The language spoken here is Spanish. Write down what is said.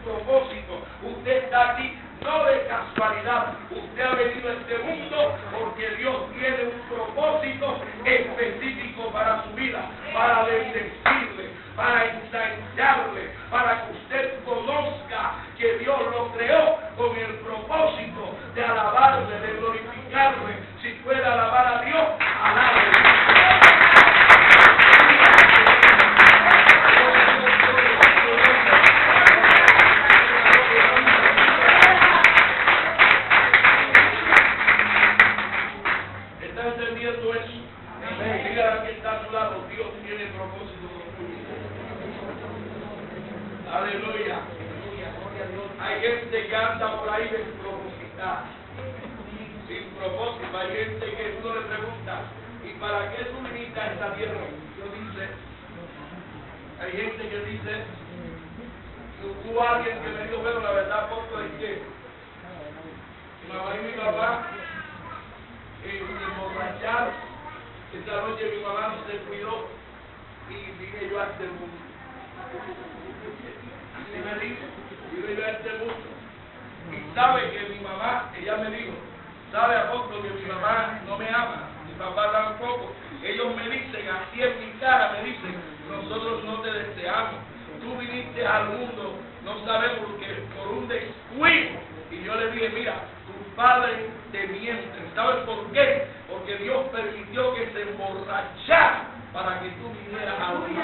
propósito. Usted está aquí no de casualidad. Usted ha venido a este mundo porque Dios tiene un propósito específico para su vida, para bendecirle, para ensancharle, para que usted conozca que Dios lo creó con el propósito de alabarle, de glorificarle. Si puede alabar a Dios, alábele. Aleluya. Hay gente que anda por ahí despropositada, sin propósito. Hay gente que uno le pregunta, ¿y para qué tú viniste a esta tierra? Yo dice, hay gente que dice, hubo alguien que me dijo, bueno, la verdad, poco es que mi mamá y mi papá se emborracharon. Esta noche mi mamá no se cuidó y vine yo a este mundo. Así me dijo, vine yo a este mundo. Y sabe que mi mamá, ella me dijo, sabe, apóstol, que mi mamá no me ama, mi papá tampoco. Ellos me dicen, así en mi cara me dicen, nosotros no te deseamos. Tú viniste al mundo, no sabemos que por un descuido. Y yo le dije, mira, tus padres te mienten. ¿Sabes por qué? Porque Dios permitió que se emborrachara para que tú vinieras a oír.